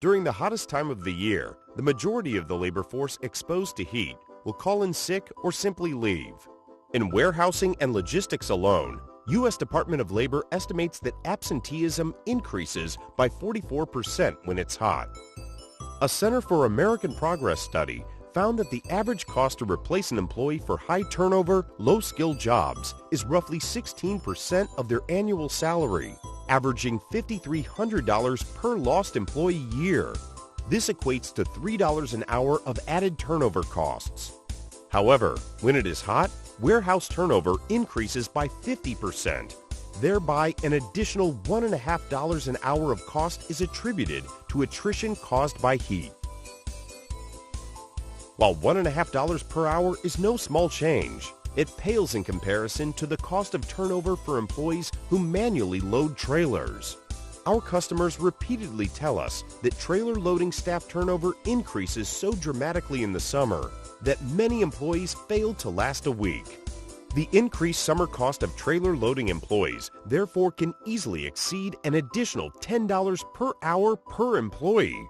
During the hottest time of the year, the majority of the labor force exposed to heat will call in sick or simply leave. In warehousing and logistics alone, U.S. Department of Labor estimates that absenteeism increases by 44% when it's hot. A Center for American Progress study found that the average cost to replace an employee for high turnover, low-skilled jobs is roughly 16% of their annual salary, averaging $5,300 per lost employee year. This equates to $3 an hour of added turnover costs. However, when it is hot, warehouse turnover increases by 50%. Thereby, an additional $1.50 an hour of cost is attributed to attrition caused by heat. While $1.50 per hour is no small change, it pales in comparison to the cost of turnover for employees who manually load trailers. Our customers repeatedly tell us that trailer loading staff turnover increases so dramatically in the summer that many employees fail to last a week. The increased summer cost of trailer loading employees therefore can easily exceed an additional $10 per hour per employee.